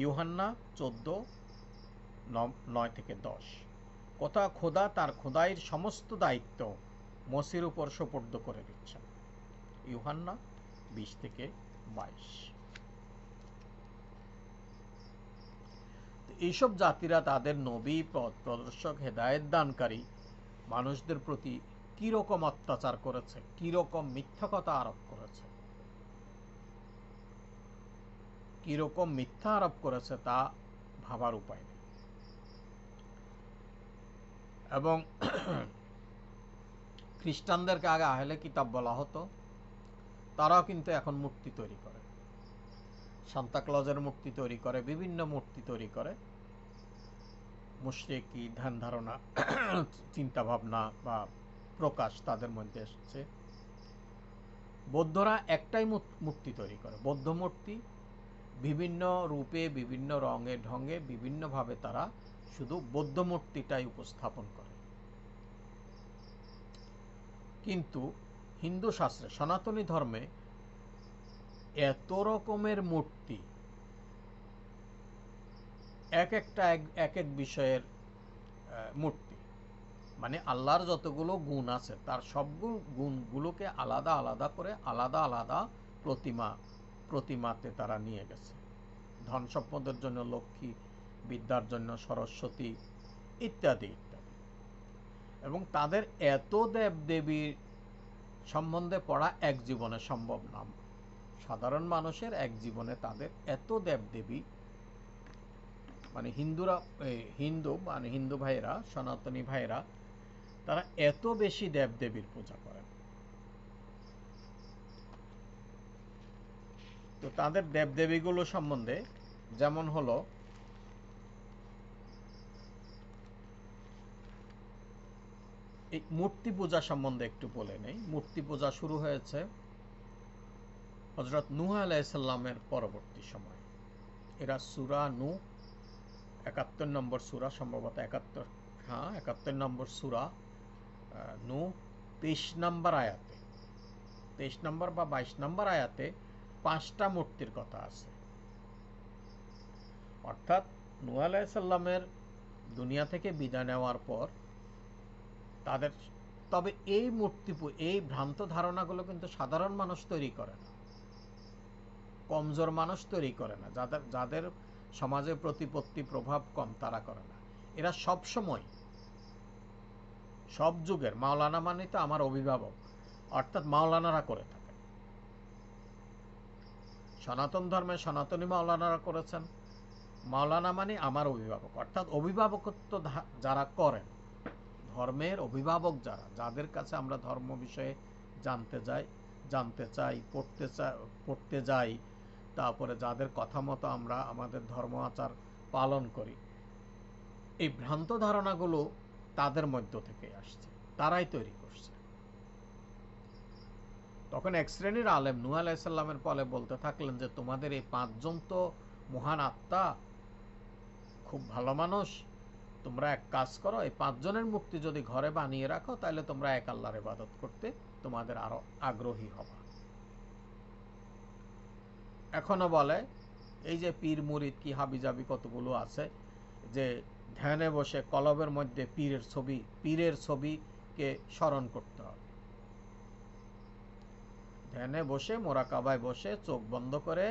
ইউহান্না 14:9-10। কোথাও খোদা তার খোদাইয়ের সমস্ত দায়িত্ব মসির উপর সোপর্দ করে দিচ্ছেন। ইউহান্না 20-22। এইসব জাতিরা তাদের নবী, পথ প্রদর্শক, হেদায়েত দানকারী মানুষদের প্রতি কিরকম অত্যাচার করেছে, কিরকম মিথ্যা কথা আরোপ করেছে, কিরকম মিথ্যা আরোপ করেছে তা ভাবার উপায় নেই। এবং খ্রিস্টানদেরকে আগে আহলে কিতাব বলা হতো, তারাও কিন্তু এখন মূর্তি তৈরি করে, সান্তা ক্লজের মূর্তি তৈরি করে, বিভিন্ন মূর্তি তৈরি করে। মুশরিকি ধ্যান ধারণা, চিন্তা ভাবনা বা প্রকাশ তাদের মধ্যে এসেছে। বৌদ্ধরা একটাই মূর্তি তৈরি করে, বৌদ্ধ মূর্তি, বিভিন্ন রূপে, বিভিন্ন রঙে ঢঙে, বিভিন্নভাবে তারা শুধু বৌদ্ধ মূর্তিটাই উপস্থাপন করে। কিন্তু হিন্দু শাস্ত্রে, সনাতনী ধর্মে এত রকমের মূর্তি, এক একটা এক এক বিষয়ের মূর্তি, মানে আল্লাহর যতগুলো গুণ আছে তার সবগুলো গুণগুলোকে আলাদা আলাদা করে আলাদা আলাদা প্রতিমাতে তারা নিয়ে গেছে। ধন সম্পদের জন্য লক্ষ্মী, বিদ্যার জন্য সরস্বতী, ইত্যাদি ইত্যাদি। এবং তাদের এত দেবদেবীর সম্বন্ধে পড়া এক জীবনে সম্ভব না। সাধারণ মানুষের এক জীবনে তাদের এত দেবদেবী, মানে হিন্দু ভাইয়েরা, সনাতনী ভাইয়েরা, তারা এত বেশি দেবদেবীর পূজা করেন। তো তাদের দেবদেবীগুলো সম্বন্ধে যেমন হলো, এই মূর্তি পূজা সম্বন্ধে একটু বলে নেই। মূর্তি পূজা শুরু হয়েছে হযরত নূহ আলাইহিস সালামের পরবর্তী সময়। এরা সূরা নূহ ৭১ নম্বর সূরা, সম্ভবত ৭১ নম্বর সূরা নূহ ২৩ নম্বর আয়াতে, ২৩ নম্বর বা ২২ নম্বর আয়াতে ৫টা মূর্তির কথা আছে। অর্থাৎ নূহ আলাইহিস সালামের দুনিয়া থেকে বিদায় নেওয়ার পর তাদের, তবে এই ভ্রান্ত ধারণাগুলো কিন্তু সাধারণ মানুষ তৈরি করে না, কমজোর মানুষ তৈরি করে না, যাদের সমাজে প্রতিপত্তি প্রভাব কম তারা করে না। এরা সব সময়, সব যুগের, মাওলানা মানে তো আমার অভিভাবক, অর্থাৎ মাওলানারা করে থাকে। সনাতন ধর্মে সনাতনী মাওলানারা করেছেন। মাওলানা মানে আমার অভিভাবক, অর্থাৎ অভিভাবকত্ব যারা করেন, ধর্মের অভিভাবক যারা, যাদের কাছে আমরা ধর্ম বিষয়ে জানতে চাই, পড়তে যাই, তারপরে যাদের কথা মতো আমরা আমাদের ধর্ম আচার পালন করি, এই ভ্রান্ত ধারণাগুলো তাদের মধ্য থেকে আসছে, তারাই তৈরি করছে। তখন এক শ্রেণীর আলেম নূহ আলাইহিস সালামের পরে বলতে থাকলেন যে তোমাদের এই ৫ জন তো মহান আত্মা, খুব ভালো মানুষ, তোমরা এক কাজ করো, এই ৫ জনের মূর্তি যদি ঘরে বানিয়ে রাখো তাহলে তোমরা এক আল্লাহর ইবাদত করতে তোমাদের আরো আগ্রহী হবা। এখনো বলে, এই যে পীর মুরিদ কি হাবিজাবি কতগুলো আছে, যে ধ্যানে বসে কলবের মধ্যে পীরের ছবিকে স্মরণ করতে হবে। ধ্যানে বসে, মোরাকাবায় বসে চোখ বন্ধ করে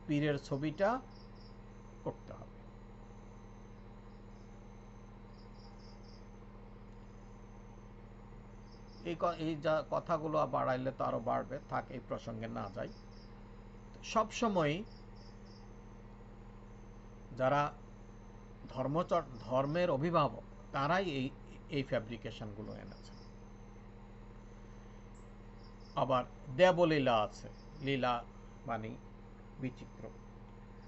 পীরের ছবিটা করতে হবে। এই যা কথাগুলো বাড়াইলে তো আরো বাড়বে, থাক, এই প্রসঙ্গে না যাই। সবসময় যারা ধর্মের অভিভাবক তারাই এই ফ্যাব্রিকেশনগুলো এনেছে। আবার দেবলীলা আছে, লীলা মানে বিচিত্র।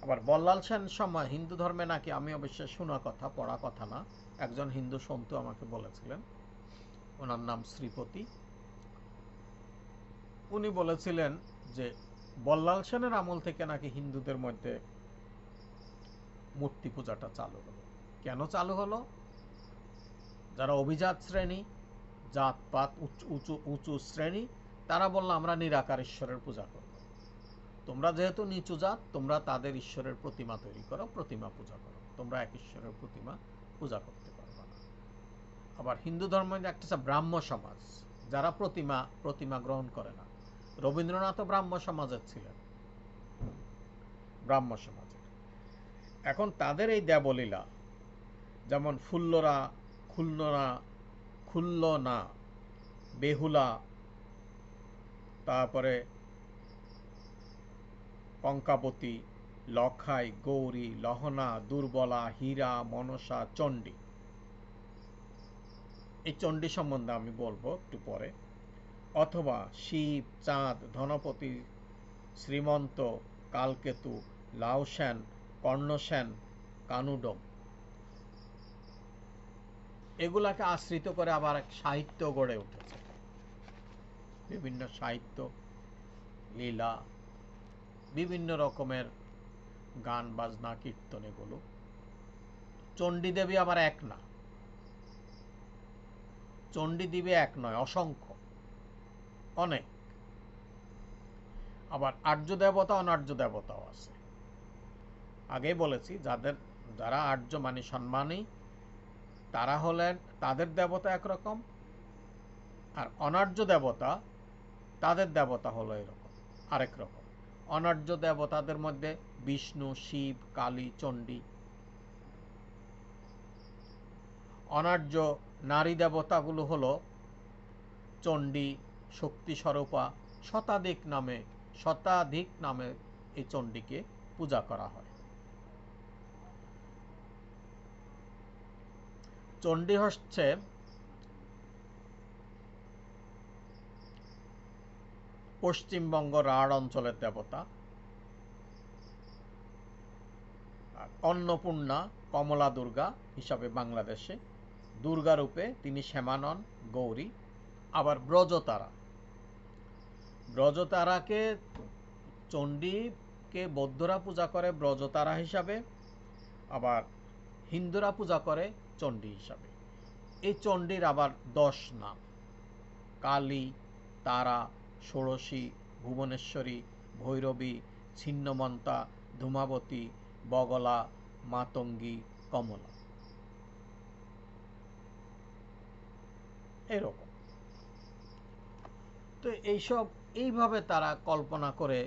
আবার বল্লাল সেন সময় হিন্দু ধর্মে নাকি, আমি অবশ্যই শোনা কথা, পড়া কথা না, একজন হিন্দু সন্তু আমাকে বলেছিলেন, ওনার নাম শ্রীপতি। উনি বলেছিলেন যে বল্লাল সেনের আমল থেকে নাকি হিন্দুদের মধ্যে মূর্তি পূজাটা চালু হলো। কেন চালু হলো? যারা অভিজাত শ্রেণী, জাতপাত উঁচু শ্রেণী, তারা বলল আমরা নিরাকার ঈশ্বরের পূজা করব। তোমরা যেহেতু নিচু জাত, তোমরা তাদের ঈশ্বরের প্রতিমা তৈরি করো, প্রতিমা পূজা করো, তোমরা এক ঈশ্বরের প্রতিমা পূজা করতে পারবে না। আবার হিন্দু ধর্মের একটা ব্রাহ্ম সমাজ, যারা প্রতিমা গ্রহণ করে না। রবীন্দ্রনাথও ব্রাহ্ম সমাজের ছিলেন, ব্রাহ্ম সমাজের। এখন তাদের এই দেবলীলা, যেমন খুল্লনা, বেহুলা, তারপরে কঙ্কাবতী, লখাই, গৌরী, লহনা, দুর্বলা, হীরা, মনসা, চণ্ডী। এই চণ্ডী সম্বন্ধে আমি বলবো একটু পরে। অথবা শিব, চাঁদ, ধনপতি, শ্রীমন্ত, কালকেতু, লাউসেন, কর্ণসেন, কানুডম, এগুলাকে আশ্রিত করে আবার এক সাহিত্য গড়ে উঠেছে। বিভিন্ন সাহিত্য, লীলা, বিভিন্ন রকমের গান বাজনা কীর্তন এগুলো। চণ্ডী দেবী আবার এক না, চণ্ডী দেবী এক নয়, অসংখ্য, অনেক। আবার আর্য দেবতা অনার্য দেবতাও আছে। আগেই বলেছি যারা আর্য মানে সম্মানী, তারা হলেন, তাদের দেবতা একরকম, আর অনার্য দেবতা তাদের দেবতা হলো এরকম, আরেক রকম। অনার্য দেবতাদের মধ্যে বিষ্ণু, শিব, কালী, চণ্ডী। অনার্য নারী দেবতাগুলো হলো চণ্ডী, শক্তি স্বরূপা, শতাধিক নামে এই চণ্ডীকে পূজা করা হয়। চণ্ডী হচ্ছে পশ্চিমবঙ্গ রাঢ় অঞ্চলের দেবতা। অন্নপূর্ণা, কমলা দুর্গা হিসাবে বাংলাদেশে দুর্গা রূপে তিনি শ্যামানন, গৌরী। আবার ব্রজতারাকে, চণ্ডীকে বৌদ্ধরা পূজা করে ব্রজতারা হিসাবে, আবার হিন্দুরা পূজা করে চণ্ডী হিসাবে। এই চণ্ডীর আবার 10 নাম: কালী, তারা, ষোড়শী, ভুবনেশ্বরী, ভৈরবী, ছিন্নমন্তা, ধূমাবতী, বগলা, মাতঙ্গী, কমলা। এরকম। তো এইভাবে তারা কল্পনা করে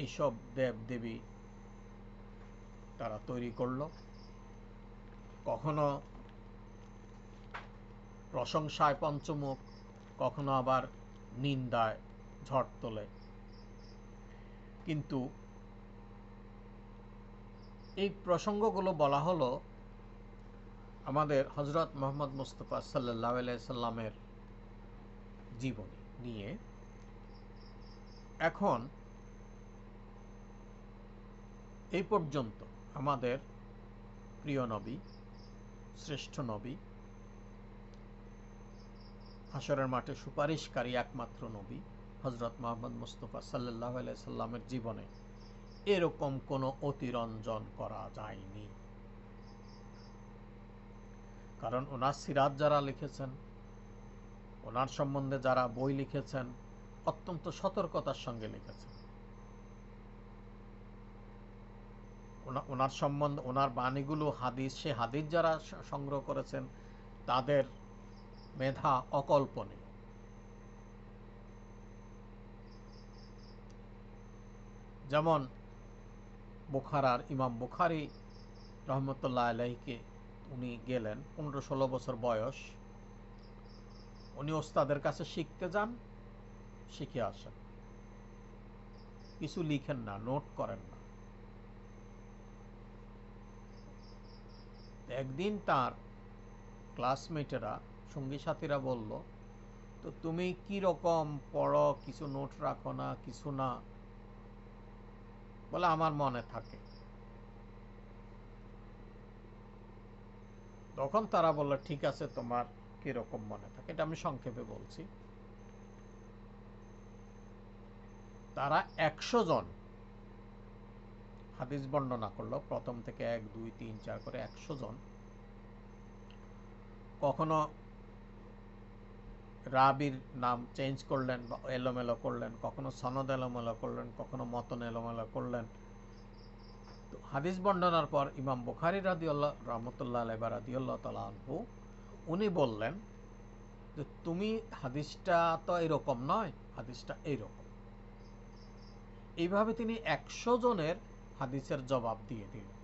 এইসব দেব দেবী তারা তৈরি করলো। কখনো প্রশংসায় পঞ্চমুখ, কখনো আবার নিন্দায় ঝড় তোলে। কিন্তু এই প্রসঙ্গগুলো বলা হলো আমাদের হযরত মুহাম্মদ মুস্তাফা সাল্লাল্লাহু আলাইহি সাল্লামের জীবনী নিয়ে। এখন এই পর্যন্ত আমাদের প্রিয় নবী, শ্রেষ্ঠ নবী, হাসরের মাঠে সুপারিশকারী একমাত্র নবী হযরত মুহাম্মদ মুস্তাফা সাল্লাল্লাহু আলাইহি সাল্লামের জীবনে এরকম কোনো অতিরঞ্জন করা যায়নি। কারণ ওনার সিরাত যারা লিখেছেন, ওনার সম্বন্ধে যারা বই লিখেছেন, অত্যন্ত সতর্কতার সঙ্গে লিখেছেন। ওনার সম্বন্ধে, ওনার বাণীগুলো সে হাদিস যারা সংগ্রহ করেছেন তাদের মেধা অকল্পনীয়। যেমন বুখারার ইমাম বুখারী রহমতুল্লাহ আলাইহিকে উনি গেলেন, 15-16 বছর বয়স। উনি ওস্তাদের কাছে শিখতে যান, শিখে আসেন, কিছু লিখেন না, নোট করেন না। একদিন তার ক্লাসমেটেরা, সঙ্গী সাথীরা বলল, তো তুমি কি রকম পড়ো, কিছু নোট রাখো না, কিছু না? বলে, আমার মনে থাকে। তখন তারা বলল, ঠিক আছে, তোমার কি রকম মনে থাকে, এটা আমি সংক্ষেপে বলছি। তারা 100 জন হাদিস বর্ণনা করলো, প্রথম থেকে 1, 2, 3, 4 করে 100 জন। কখনো রাবির নাম চেঞ্জ করলেন বা এলোমেলো করলেন, কখনো সনদ এলোমেলো করলেন, কখনো মতন এলোমেলো করলেন। তো হাদিস বর্ণনার পর ইমাম বুখারী রাহমাতুল্লাহ আলাইহি রাদিয়াল্লাহু তাআলা আনহু উনি বললেন যে তুমি হাদিসটা তো এরকম নয়, হাদিসটা এইরকম। এইভাবে তিনি 100 জনের হাদিসের জবাব দিয়ে দিলেন।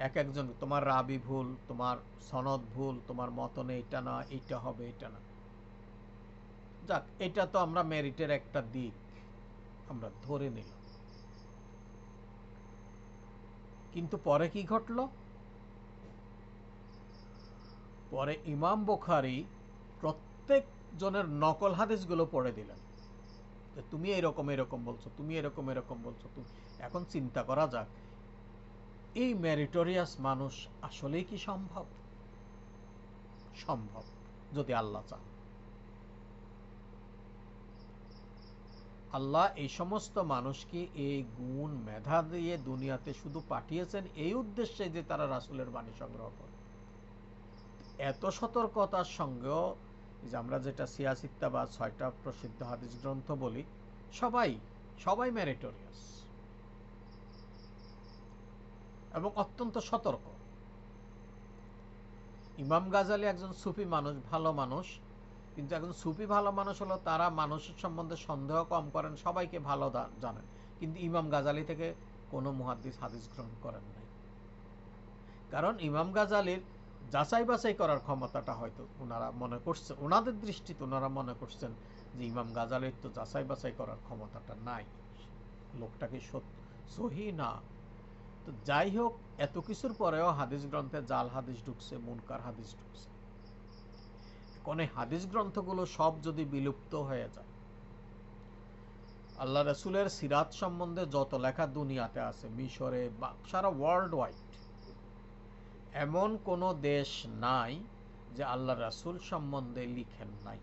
এক একজন, তোমার রাবি ভুল, তোমার সনদ ভুল, তোমার মতনে এটা না, এইটা হবে, এটা না। যাক, এটা তো আমরা মেরিটের একটা দিক আমরা ধরে নিলাম। কিন্তু পরে কি ঘটলো? পরে ইমাম বুখারী প্রত্যেক জনের নকল হাদিসগুলো পড়ে দিলেন, তুমি এরকম এরকম বলছো, তুমি এরকম এরকম বলছো। এখন চিন্তা করা যাক, এই মেরিটোরিয়াস মানুষ আসলেই কি সম্ভব? সম্ভব, যদি আল্লাহ চান। আল্লাহ এই সমস্ত মানুষকে এই গুণ মেধা দিয়ে দুনিয়াতে শুধু পাঠিয়েছেন এই উদ্দেশ্যে যে তারা রাসূলের বাণী সংগ্রহ করে। এত সতর্কতার সঙ্গেও যে আমরা যেটা সিয়াসিত্তা বা ৬টা প্রসিদ্ধ হাদিস গ্রন্থ বলি, সবাই সবাই মেরিটোরিয়াস এবং অত্যন্ত সতর্ক। ইমাম গাজালি একজন সুফি মানুষ, ভালো মানুষ, কিন্তু একজন সুফি ভালো মানুষ হলো তারা মানুষের সম্বন্ধে সন্দেহ কম করেন, সবাইকে ভালো জানেন, কিন্তু ইমাম গাজালি থেকে কোনো মুহাদ্দিস হাদিস গ্রহণ করেন নাই। কারণ ইমাম গাজালির যাচাই বাছাই করার ক্ষমতাটা হয়তো ওনারা মনে করছেন, ওনাদের দৃষ্টিতে ওনারা মনে করছেন যে ইমাম গাজালির তো যাচাই বাছাই করার ক্ষমতাটা নাই, লোকটাকে সহি না। তো যাই হোক, এত কিছুর পরেও হাদিস গ্রন্থে জাল হাদিস ঢুকছে, মুনকার হাদিস ঢুকছে। কোন হাদিস গ্রন্থগুলো সব যদি বিলুপ্ত হয়ে যায়, আল্লাহ রাসূলের সিরাত সম্বন্ধে যত লেখা দুনিয়াতে আছে, মিশরে বা সারা ওয়ার্ল্ড ওয়াইড, এমন কোন দেশ নাই যে আল্লাহ রাসূল সম্বন্ধে লিখেন নাই।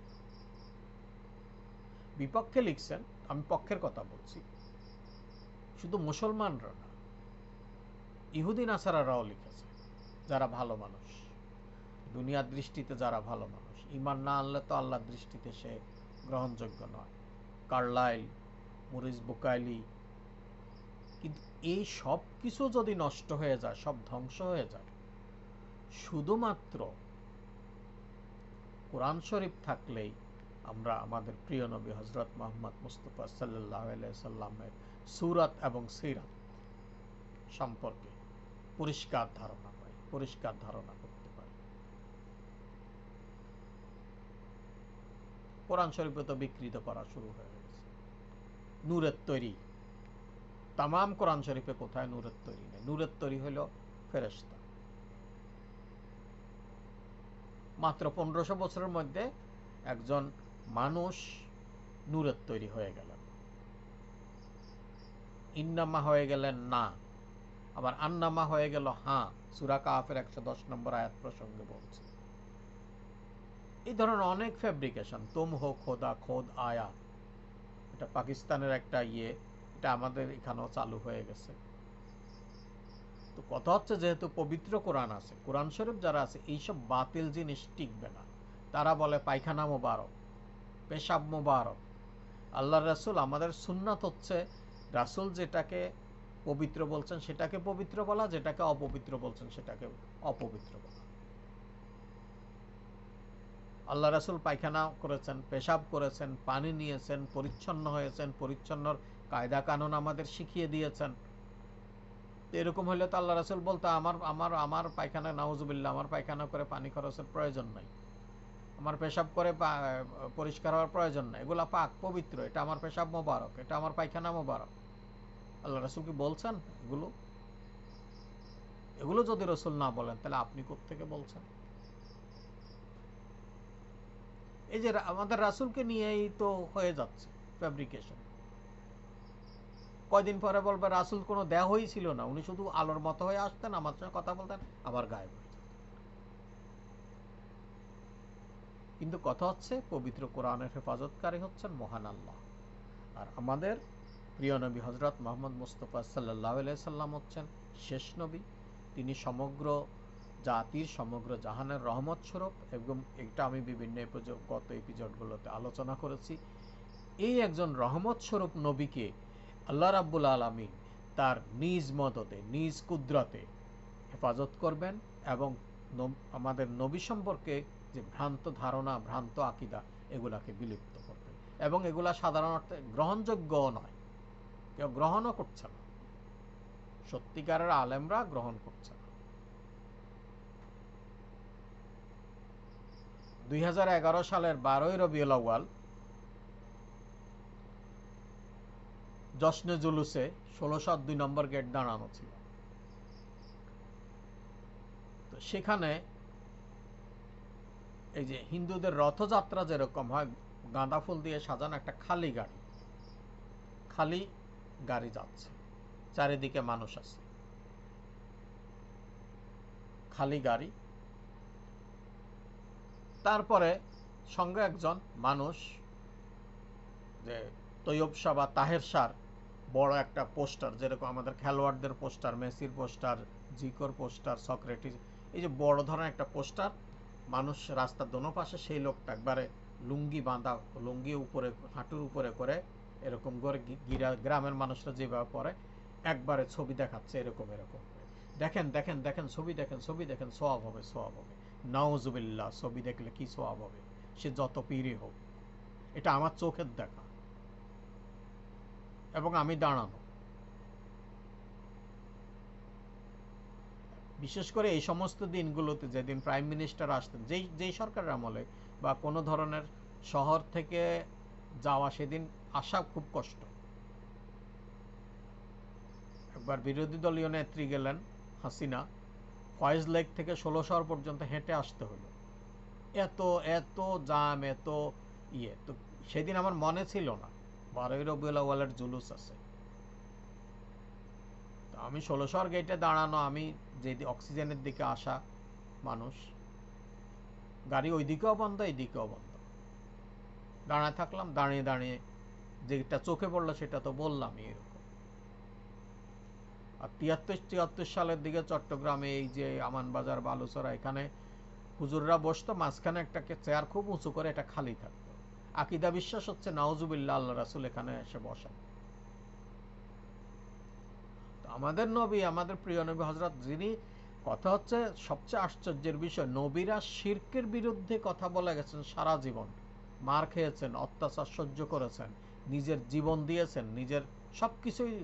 বিপক্ষে লিখছেন, আমি পক্ষের কথা বলছি, শুধু মুসলমানরা না, ইহুদি নাসারারাও লিখেছে, যারা ভালো মানুষ, দুনিয়ার দৃষ্টিতে যারা ভালো মানুষ। ঈমান না আনলে তো আল্লাহর দৃষ্টিতে সে গ্রহণযোগ্য নয়। Carlyle, Maurice Bucaille. কিন্তু এই সব কিছু যদি নষ্ট হয়ে যায়, সব ধ্বংস হয়ে যায়, শুধুমাত্র কোরআন শরীফ থাকলেই আমরা আমাদের প্রিয় নবী হযরত মুহাম্মদ মুস্তাফা সাল্লাল্লাহু আলাইহি সাল্লামের সূরাত এবং সিরাত সম্পর্কে পরিষ্কার ধারণা পাই, পরিষ্কার ধারণা করতে পারি। কোরআন শরীফে তো বিকৃত করা শুরু হয়ে গেছে, নূরের তৈরি। তামাম কোরআন শরীফে কোথায় নূরের তৈরি নেই? নূরের তৈরি হলো ফেরেশতা। মাত্র 1500 বছরের মধ্যে একজন মানুষ নূরের তৈরি হয়ে গেলেন। ইন্নামা হয়ে গেলেন না, আবার আন্নামা হয়ে গেল হ্যাঁ। সূরা কাফের 110 নম্বর আয়াত প্রসঙ্গে বলছে। এই ধরনের অনেক ফ্যাব্রিকেশন, তুম হো খোদা, খোদ আয়া, এটা পাকিস্তানের একটা এটা আমাদের এখানেও চালু হয়ে গেছে। তো কথা হচ্ছে, যেহেতু পবিত্র কোরআন আছে, কোরআন শরীফ যারা আছে, এইসব বাতিল জিনিস টিকবে না। তারা বলে পায়খানা মোবারক, পেশাব মোবারক। আল্লাহ রাসূল, আমাদের সুন্নাত হচ্ছে রাসূল যেটাকে পবিত্র বলছেন সেটাকে পবিত্র বলা, যেটাকে অপবিত্র বলছেন সেটাকে অপবিত্র বলা। আল্লাহ রাসূল পায়খানা করেছেন, পেশাব করেছেন, পানি নিয়েছেন, পরিচ্ছন্ন হয়েছেন, পরিচ্ছন্নর কায়দা কানুন আমাদের শিখিয়ে দিয়েছেন। এরকম হলে তো আল্লাহ রাসূল বলতো আমার আমার আমার পায়খানা, নাউজুবিল্লাহ, আমার পায়খানা করে পানি খরচের প্রয়োজন নাই, আমার পেশাব করে পরিষ্কার হওয়ার প্রয়োজন নাই, এগুলা পাক পবিত্র, এটা আমার পেশাব মোবারক, এটা আমার পায়খানা মোবারক। আল্লাহ রাসূল কি বলছেন এগুলো? এগুলো যদি রাসূল না বলেন, তাহলে আপনি কোত্থেকে বলছেন? এই যে আমাদের রাসূলকে নিয়েই তো হয়ে যাচ্ছে ফ্যাব্রিকেশন। কয়দিন পরে বলবে রাসূল কোনো দেহই ছিল না, উনি শুধু আলোর মতো হয়ে আসতেন, আমার সঙ্গে কথা বলতেন, আবার গায়েব হয়ে যেতেন। কিন্তু কথা হচ্ছে, পবিত্র কোরআনের হেফাজতকারী হচ্ছেন মহান আল্লাহ, আর আমাদের প্রিয় নবী হযরত মুহাম্মদ মুস্তাফা সাল্লাল্লাহু আলাইহি সাল্লাম হচ্ছেন শেষ নবী। তিনি সমগ্র জাতির, সমগ্র জাহানের রহমত স্বরূপ, এবং এটা আমি বিভিন্ন গত এপিসোডগুলোতে আলোচনা করেছি। এই একজন রহমত স্বরূপ নবীকে আল্লাহ রাব্বুল আলামিন তার নিজ মদতে, নিজ কুদরতে হেফাজত করবেন, এবং আমাদের নবী সম্পর্কে যে ভ্রান্ত ধারণা, ভ্রান্ত আকীদা, এগুলাকে বিলুপ্ত করবেন। এবং এগুলা সাধারণ অর্থে গ্রহণযোগ্যও নয়, কেউ গ্রহণও করছে না, সত্যিকারের আলেমরা গ্রহণ করছে না। 2011 সালের 12ই রবিউল আউয়াল জশ্নে জুলুসে 1602 নম্বর গেট দাঁড়ানো ছিল। তো সেখানে এই যে হিন্দুদের রথযাত্রা যেরকম হয়, গাঁদা ফুল দিয়ে সাজানো একটা খালি গাড়ি যাচ্ছে, চারিদিকে মানুষ আছে, খালি গাড়ি। তারপরে সঙ্গে একজন মানুষ যে তৈয়ব শাহ বা তাহের শাহর বড় একটা পোস্টার, যেরকম আমাদের খেলোয়াড়দের পোস্টার, মেসির পোস্টার, জিকোর পোস্টার, সক্রেটিস, এই যে বড় ধরনের একটা পোস্টার, মানুষ রাস্তার দোনো পাশে সেই লোকটা একবারে লুঙ্গি বাঁধা, লুঙ্গি উপরে হাঁটুর উপরে করে এরকম করে গ্রামের মানুষরা যেভাবে পরে একবারে ছবি দেখাচ্ছে এরকম এরকম দেখেন দেখেন দেখেন ছবি দেখেন, ছবি দেখেন, সোয়াব হবে, সোয়াব হবে। নাউজুবিল্লাহ, ছবি দেখলে কি সোয়াব হবে, সে যত পীরই হোক। এটা আমার চোখের দেখা, এবং আমি দাঁড়ানো। বিশেষ করে এই সমস্ত দিনগুলোতে, যেদিন প্রাইম মিনিস্টার আসতেন, যেই সরকারের আমলে বা কোনো ধরনের শহর থেকে যাওয়া, সেদিন আসা খুব কষ্ট। একবার বিরোধী দলীয় নেত্রী গেলেন হাসিনা, ফয়েজ লেক থেকে ১৬ শহর পর্যন্ত হেঁটে আসতে হলো। এত এত জাম, এত ইয়ে। তো সেদিন আমার মনে ছিল না ১২ই রবিউল আউয়ালের জুলুস আছে। আমি ১৬ শহর গেটে দাঁড়ানো, আমি যে অক্সিজেনের দিকে আসা মানুষ, গাড়ি ওই দিকেও বন্ধ, এই দিকেও বন্ধ, দাঁড়ায় থাকলাম। দাঁড়িয়ে দাঁড়িয়ে যেটা চোখে পড়লো সেটা তো বললামই। এরকম। আর ৭৩-৭৪ সালের দিকে চট্টগ্রামে এই যে আমানবাজার, বালুচরা, এখানে হুজুররা বসতো, মাঝখানে একটা চেয়ার খুব উঁচু করে, এটা খালি থাকতো। আকিদা বিশ্বাস হচ্ছে নাউজুবিল্লাহ, আল্লাহ রাসূল এখানে এসে বসেন। আমাদের নবী, আমাদের প্রিয় নবী হযরত, যিনি, কথা হচ্ছে সবচেয়ে আশ্চর্যের বিষয়, নবীরা শিরকের বিরুদ্ধে কথা বলে গেছেন সারা জীবন, মার খেয়েছেন, অত্যাচার সহ্য করেছেন, নিজের জীবন দিয়েছেন, নিজের সবকিছুই।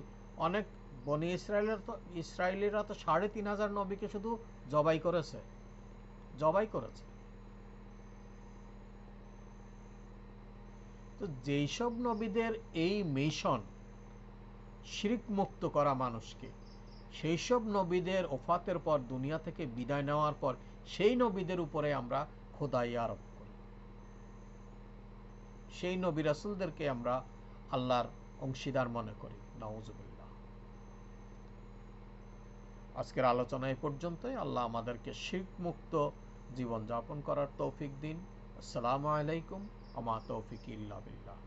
অনেক বনি ইসরায়েলিরা তো ৩,৫০০ নবীকে শুধু জবাই করেছে, জবাই করেছে। তো যেই সব নবীদের এই মিশন শিরক মুক্ত করা মানুষকে, সেই সব নবীদের ওফাতের পর, দুনিয়া থেকে বিদায় নেওয়ার পর, সেই নবীদের উপরে আমরা খোদাই আরোপ করি, সেই নবী রাসূলদেরকে আমরা আল্লাহর অংশীদার মনে করি। নাউজুবিল্লাহ। আজকের আলোচনা এই পর্যন্তই। আল্লাহ আমাদেরকে শিরক মুক্ত জীবন যাপন করার তৌফিক দিন। আসসালামু আলাইকুম ওয়া মা তৌফিকি ইল্লা বিল্লাহ।